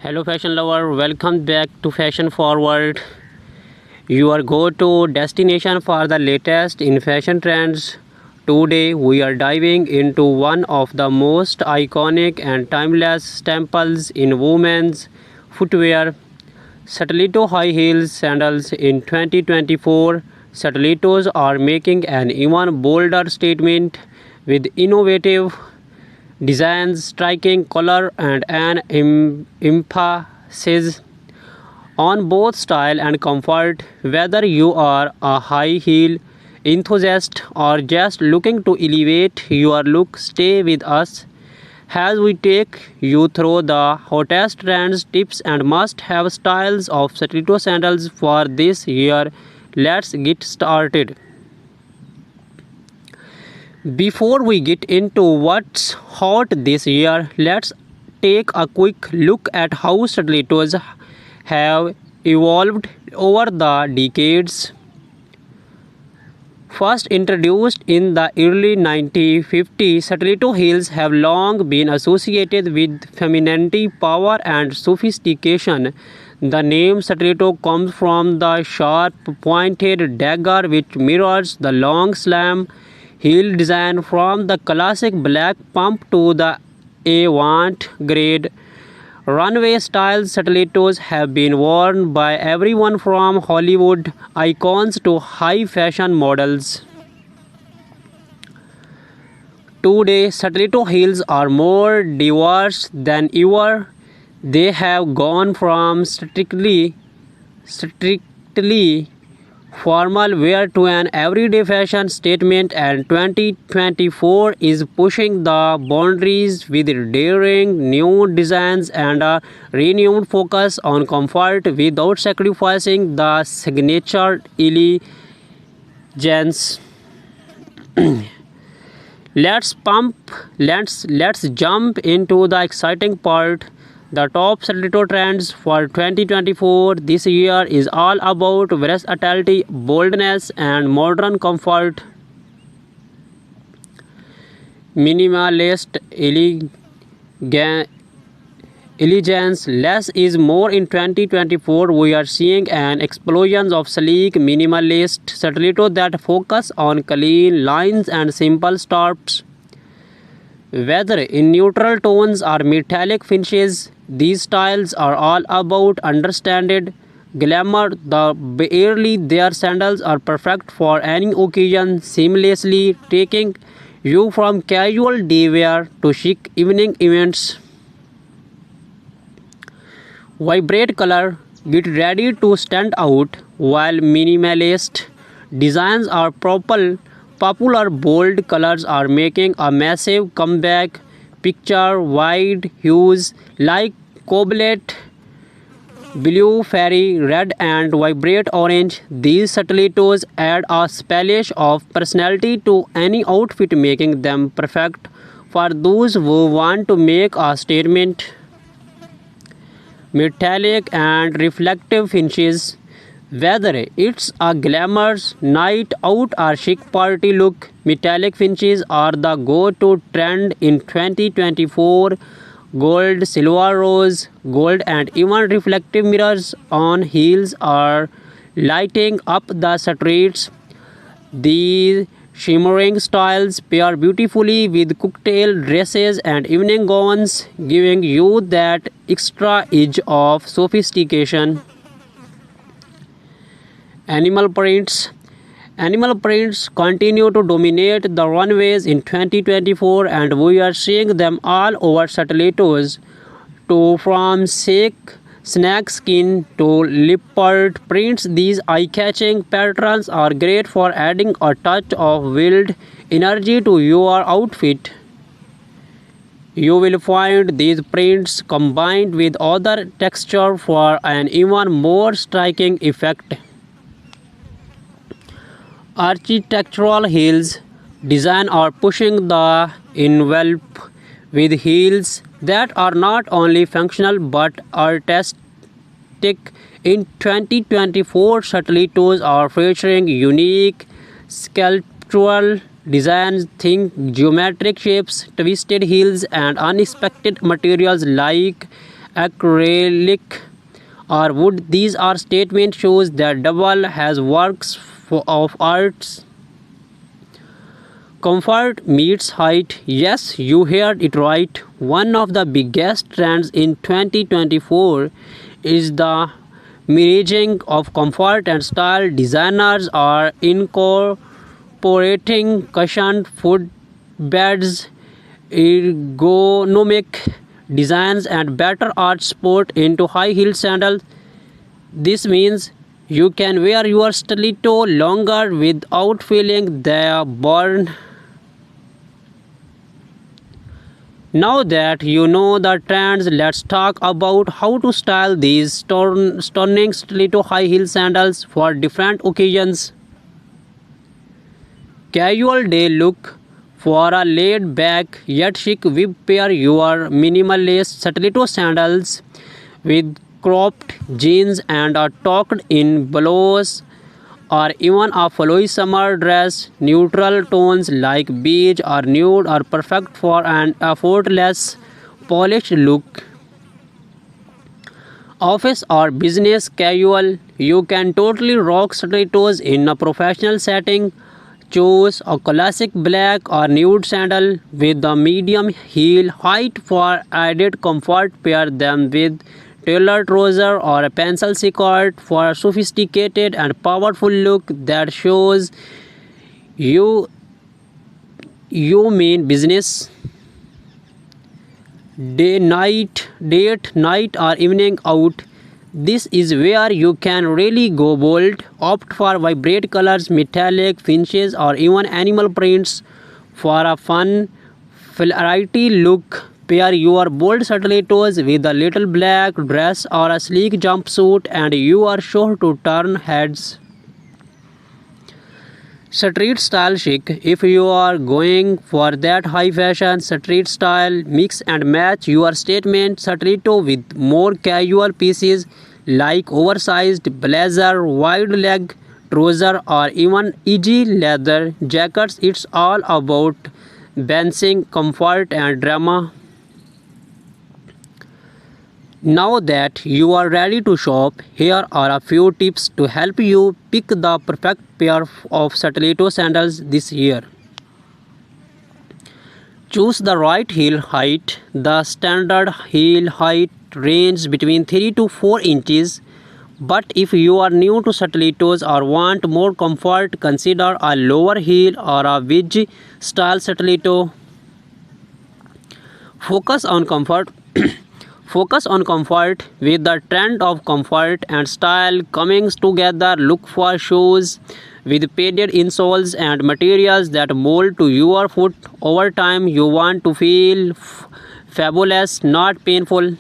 Hello fashion lover, welcome back to Fashion Forward, your go-to destination for the latest in fashion trends. Today we are diving into one of the most iconic and timeless staples in women's footwear, Stiletto high heels sandals. In 2024, stilettos are making an even bolder statement with innovative designs, striking color, and an emphasis on both style and comfort. Whether you are a high heel enthusiast or just looking to elevate your look, stay with us as we take you through the hottest trends, tips, and must have styles of stiletto sandals for this year. Let's get started. Before we get into what's hot this year, let's take a quick look at how stilettos have evolved over the decades. First introduced in the early 1950s, stiletto heels have long been associated with femininity, power, and sophistication. The name stiletto comes from the sharp, pointed dagger which mirrors the long slam heel design from the classic black pump to the avant-garde runway style. Stilettos have been worn by everyone from Hollywood icons to high fashion models. Today, stiletto heels are more diverse than ever. They have gone from strictly formal wear to an everyday fashion statement, and 2024 is pushing the boundaries with daring new designs and a renewed focus on comfort without sacrificing the signature elegance. Let's jump into the exciting part. The top stiletto trends for 2024 this year is all about versatility, boldness, and modern comfort. Minimalist elegance, less is more. In 2024, we are seeing an explosion of sleek minimalist stiletto that focus on clean lines and simple stops. Whether in neutral tones or metallic finishes, these styles are all about understated glamour. The barely their sandals are perfect for any occasion, seamlessly taking you from casual day wear to chic evening events. Vibrant color, get ready to stand out. While minimalist designs are popular, bold colors are making a massive comeback. Picture wide hues like cobalt blue, fairy red, and vibrant orange. These stilettos add a splash of personality to any outfit, making them perfect for those who want to make a statement. Metallic and reflective finishes. Whether it's a glamorous night out or chic party look, metallic finishes are the go-to trend in 2024. Gold, silver, rose, gold, and even reflective mirrors on heels are lighting up the streets. These shimmering styles pair beautifully with cocktail dresses and evening gowns, giving you that extra edge of sophistication. Animal prints. Animal prints continue to dominate the runways in 2024, and we are seeing them all over stilettos, to from snake skin to leopard prints. These eye-catching patterns are great for adding a touch of wild energy to your outfit. You will find these prints combined with other texture for an even more striking effect. Architectural heels design are pushing the envelope with heels that are not only functional but artistic. In 2024, stilettos are featuring unique sculptural designs. Think geometric shapes, twisted heels, and unexpected materials like acrylic or wood. These are statement shows that double has works of arts. Comfort meets height. Yes, you heard it right. One of the biggest trends in 2024 is the merging of comfort and style. Designers are incorporating cushioned footbeds, ergonomic designs, and better art support into high-heeled sandals. This means you can wear your stiletto longer without feeling the burn. Now that you know the trends, let's talk about how to style these stunning stiletto high heel sandals for different occasions. Casual day look. For a laid back yet chic whip, pair your minimalist stiletto sandals with cropped jeans and a tucked in blouse or even a flowy summer dress. Neutral tones like beige or nude are perfect for an effortless polished look. Office or business casual, you can totally rock stilettos in a professional setting. Choose a classic black or nude sandal with a medium heel height for added comfort. Pair them with tailored trouser or a pencil skirt for a sophisticated and powerful look that shows you you mean business. Date night or evening out, this is where you can really go bold. Opt for vibrant colors, metallic finishes, or even animal prints for a fun variety look. Pair your bold stilettos with a little black dress or a sleek jumpsuit and you are sure to turn heads. Street style chic. If you are going for that high fashion street style, mix and match your statement stiletto with more casual pieces like oversized blazer, wide leg trouser, or even easy leather jackets. It's all about balancing comfort and drama. Now that you are ready to shop, here are a few tips to help you pick the perfect pair of stiletto sandals this year. Choose the right heel height. The standard heel height ranges between 3 to 4 inches. But if you are new to stilettos or want more comfort, consider a lower heel or a wedge style stiletto. Focus on comfort. Focus on comfort. With the trend of comfort and style coming together, look for shoes with padded insoles and materials that mold to your foot. Over time, you want to feel fabulous, not painful.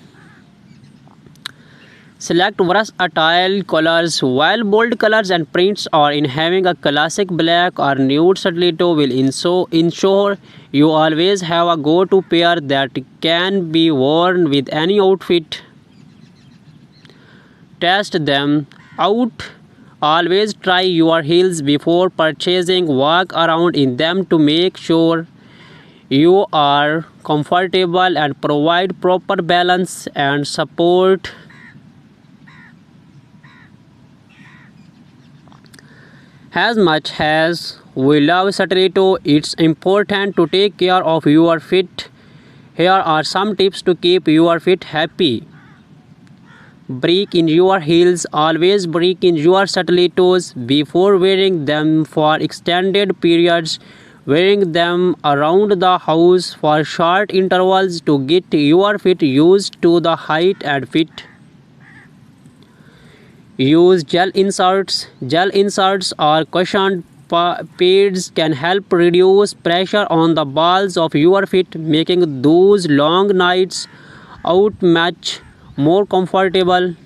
Select versatile colors. While bold colors and prints are in, having a classic black or nude stiletto will ensure you always have a go-to pair that can be worn with any outfit. Test them out. Always try your heels before purchasing. Walk around in them to make sure you are comfortable and provide proper balance and support. As much as we love stiletto, it's important to take care of your feet. Here are some tips to keep your feet happy. Break in your heels. Always break in your stilettos before wearing them for extended periods. Wearing them around the house for short intervals to get your feet used to the height and fit. Use gel inserts. Gel inserts or cushioned pads can help reduce pressure on the balls of your feet, making those long nights out much more comfortable.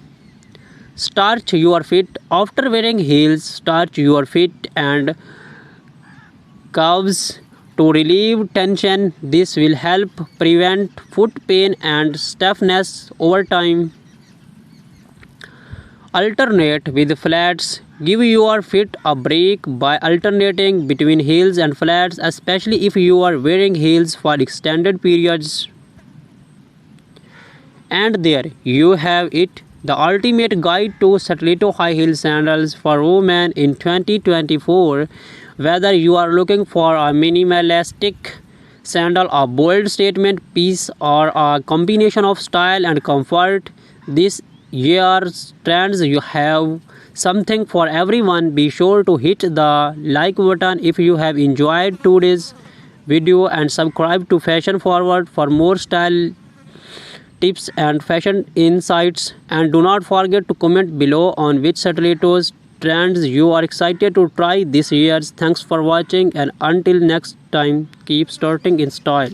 Starch your feet. After wearing heels, starch your feet and calves to relieve tension. This will help prevent foot pain and stiffness over time. Alternate with flats. Give your feet a break by alternating between heels and flats, especially if you are wearing heels for extended periods. And there you have it, the ultimate guide to stiletto high heel sandals for women in 2024. Whether you are looking for a minimalistic sandal, a bold statement piece, or a combination of style and comfort, this year's trends you have something for everyone. Be sure to hit the like button if you have enjoyed today's video and subscribe to Fashion Forward for more style tips and fashion insights, and do not forget to comment below on which stilettos trends you are excited to try this year. Thanks for watching, and until next time, keep starting in style.